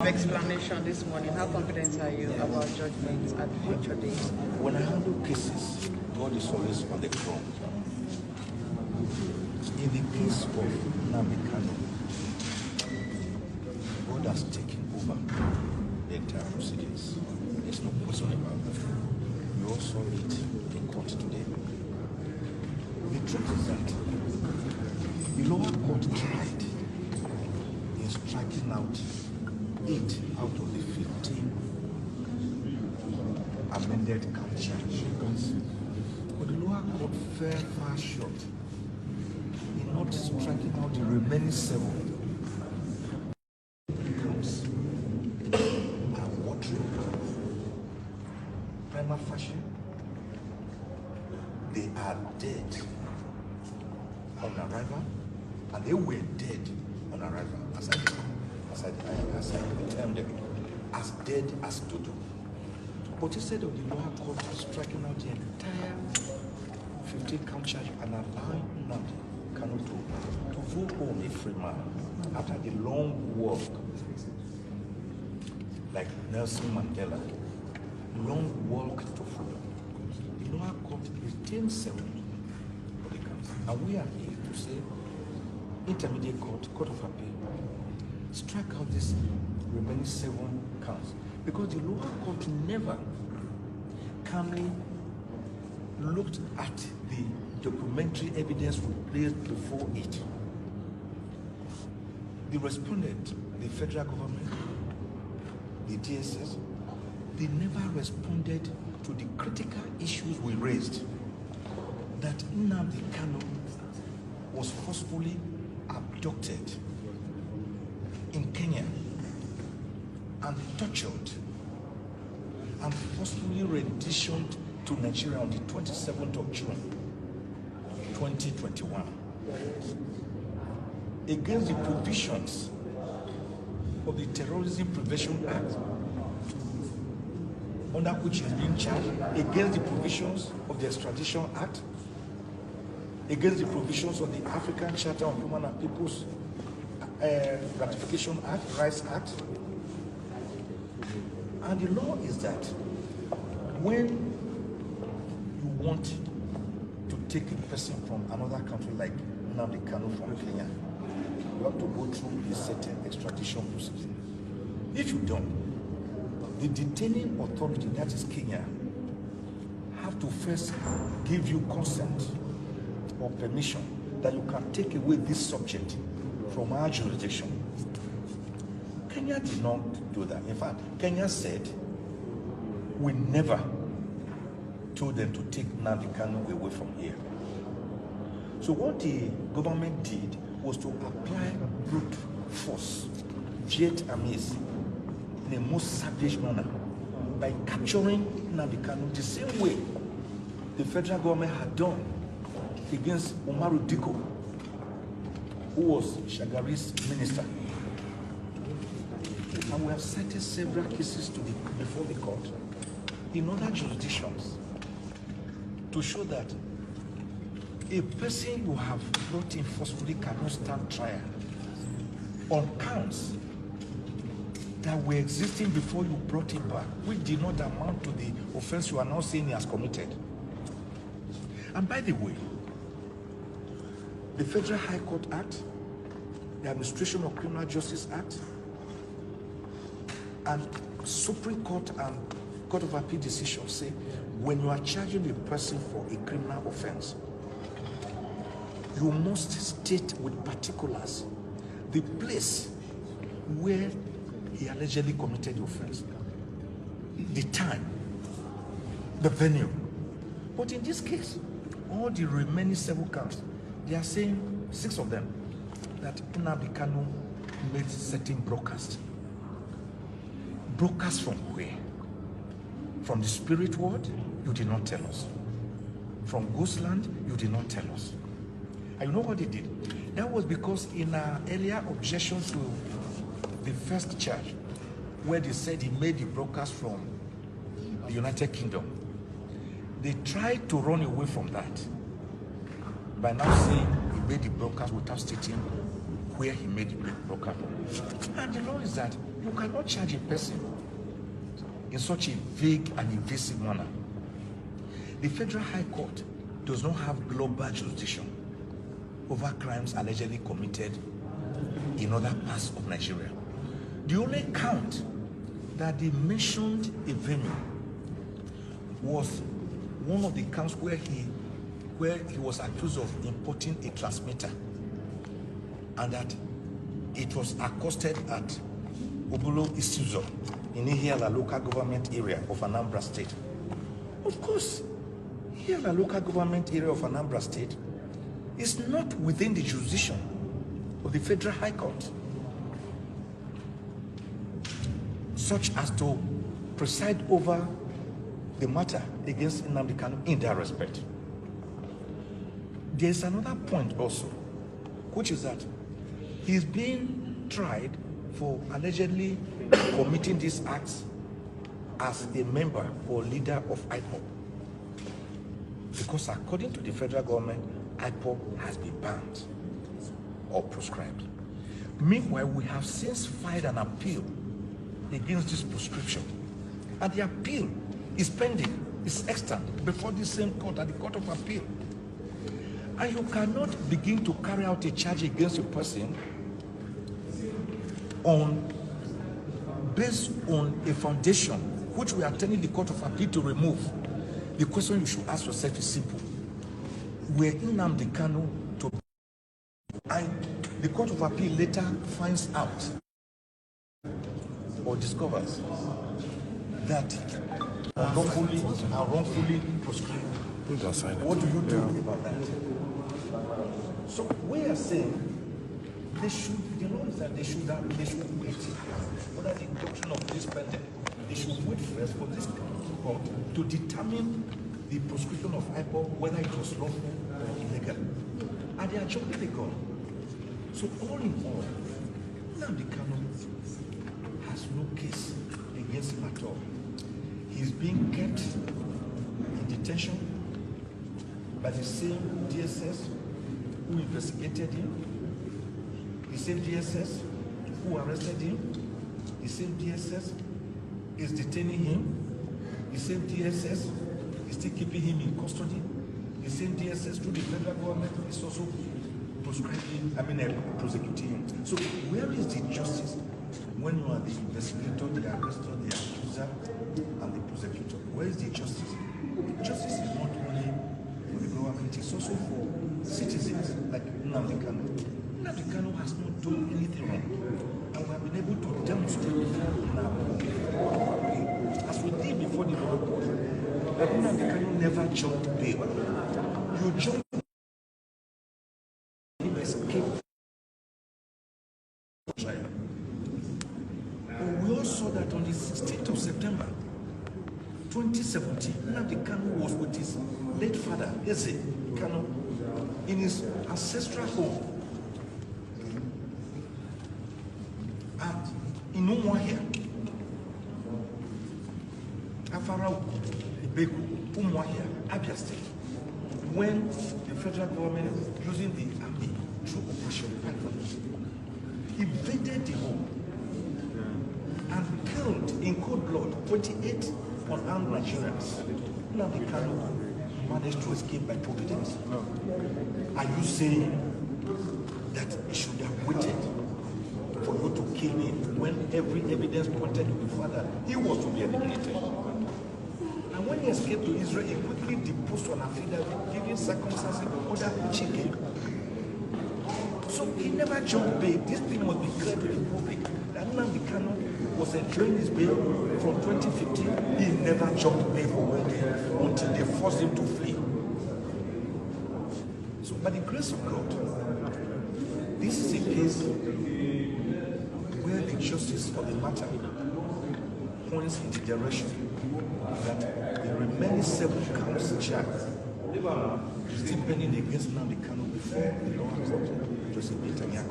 Explanation this morning. How confident are you about judgments at future days? When I handle cases, God is always on the throne. In the case of Nnamdi Kanu, God has taken over the entire proceedings. There's no question about that. We all saw it in court today. The truth is that the lower court tried in striking out 8 out of the 15 amended count charges. But the lower court fell far short in not striking out the remaining 7 counts. And what prima facie, they are dead on arrival, and they were dead on arrival, as I termed them, as dead as dodo. But instead of the lower court striking out the entire 15 count charge and allowing Nnamdi Kanu to go home a free man after the long walk, like Nelson Mandela, long walk to freedom, the lower court retained 7 of the counts. And we are here to say, intermediate court, court of appeal, strike out this remaining 7 counts, because the lower court never calmly looked at the documentary evidence we placed before it. The respondent, the federal government, the DSS, they never responded to the critical issues we raised, that Nnamdi Kanu was forcefully abducted in Kenya and tortured and forcefully renditioned to Nigeria on the 27th of June 2021 against the provisions of the Terrorism Prevention Act, under which he is being charged, against the provisions of the Extradition Act, against the provisions of the African Charter on Human and People's Ratification Act, Rights Act. And the law is that when you want to take a person from another country, like Nnamdi Kanu from Kenya, you have to go through a certain extradition procedure. If you don't, the detaining authority, that is Kenya, have to first give you consent or permission that you can take away this subject from our jurisdiction. Kenya did not do that. In fact, Kenya said, we never told them to take Nnamdi Kanu away from here. So what the government did was to apply brute force, Vietnamese, in a most savage manner, by capturing Nnamdi Kanu the same way the federal government had done against Umaru Diko, who was Shagari's minister. And we have cited several cases before the court in other jurisdictions to show that a person you have brought in forcefully cannot stand trial on counts that were existing before you brought him back, which did not amount to the offense you are now saying he has committed. And by the way, the Federal High Court Act, the Administration of Criminal Justice Act, and Supreme Court and Court of Appeal decisions say when you are charging a person for a criminal offense, you must state with particulars the place where he allegedly committed the offense, the time, the venue. But in this case, all the remaining 7 counts, they are saying, 6 of them, that Nnamdi Kanu made certain broadcasts. Broadcasts from where? From the spirit world? You did not tell us. From Ghostland? You did not tell us. And you know what they did? That was because in our earlier objection to the first charge, where they said he made the broadcast from the United Kingdom, they tried to run away from that by now saying he made the broadcast without stating where he made the broadcast. And the law is that You cannot charge a person in such a vague and invasive manner. The Federal High Court does not have global jurisdiction over crimes allegedly committed in other parts of Nigeria. The only count that they mentioned a venue was one of the counts where he was accused of importing a transmitter, and that it was accosted at Obulo Isuzo in Ihiala local government area of Anambra State. Of course, Ihiala local government area of Anambra State is not within the jurisdiction of the Federal High Court, such as to preside over the matter against Nnamdi Kanu in that respect. There's another point also, which is that he's being tried for allegedly committing these acts as a member or leader of IPOB. Because according to the federal government, IPOB has been banned or proscribed. Meanwhile, we have since filed an appeal against this proscription, and the appeal is pending, is extant before the same court, at the Court of Appeal. And you cannot begin to carry out a charge against a person based on a foundation which we are telling the Court of Appeal to remove. The question you should ask yourself is simple. Were Nnamdi Kanu to, and the Court of Appeal later finds out or discovers that wrongfully proscribed. What do you do about that? So we are saying they should, the law is that they should wait under the doctrine of this pendant. They should wait first for this court to determine the proscription of IPOB, whether it was lawful or illegal. And they are jumping the gun. So all in all, Nnamdi Kanu has no case against him at all. He's being kept in detention by the same DSS who investigated him, the same DSS who arrested him, the same DSS is detaining him, the same DSS is still keeping him in custody, the same DSS through the federal government is also prosecuting him. So where is the justice when you are the investigator, the arrestor, the accuser, and the prosecutor? Where is the justice? Justice is not only for the government, it's also for citizens like Nnamdi Kanu. Nnamdi Kanu has not done anything wrong, and we have been able to demonstrate now, as we did before the law court, that Nnamdi Kanu never jumped bail. You jump, you escape trial. We all saw that on the 16th of September 2017, Nnamdi Kanu was with his late father, Mazi Kanu, in his ancestral home at Umuahia, Afarau, Ibeku, Umuahia, Abia State, when the federal government, using the army through Operation Python, invaded the home and killed in cold blood 28 unarmed Nigerians. Nnamdi Kanu managed to escape by providence. Are you saying that he should have waited for you to kill him when every evidence pointed to the fact that he was to be eliminated? And when he escaped to Israel, he quickly deposed on affidavit, giving circumstances order chicken. So he never jumped bail. This thing must be clear to the public. That Nnamdi Kanu was enjoying his bail from 2015. He never jumped bail for 1 day until they forced him to flee. So by the grace of God, this is a case where the justice of the matter points in the direction that the remaining 7 counts charged still pending against Nnamdi Kanu before the lower court, Joseph Netanyahu,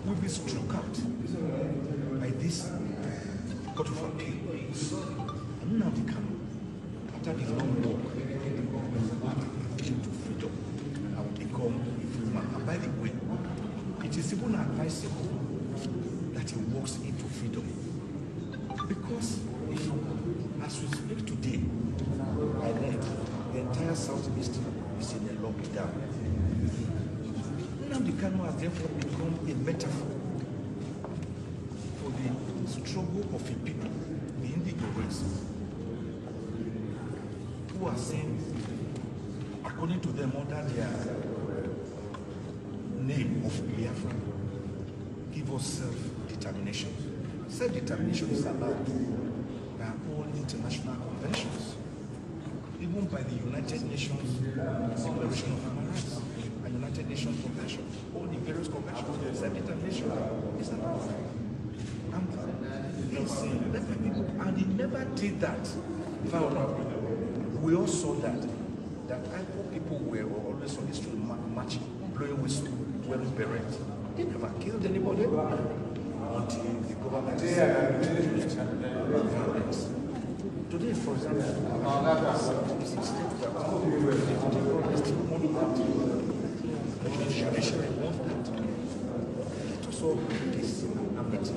will be struck out by this Court of Appeal. And Nnamdi Kanu, after the long walk, will lead to freedom and will become a free man. And by the way, it is even advisable that he walks into freedom. Because if you, as we speak today, by then, the entire Southeast is in a lockdown. Nnamdi Kanu has therefore become a metaphor for the struggle of a people, the indigo race, who are saying, according to them, under their name of Biafra, give us self-determination. Self-determination is allowed by all international conventions, even by the United Nations Declaration of Human Rights and United Nations Convention, all the various conventions. Self-determination is allowed. And they say, let my people, and they never did that. We all saw that Igbo people were always on the street marching, blowing whistle, wearing beret. They never killed anybody until the government used violence. Today, for example, the judiciary wants that. Let us all do this amity.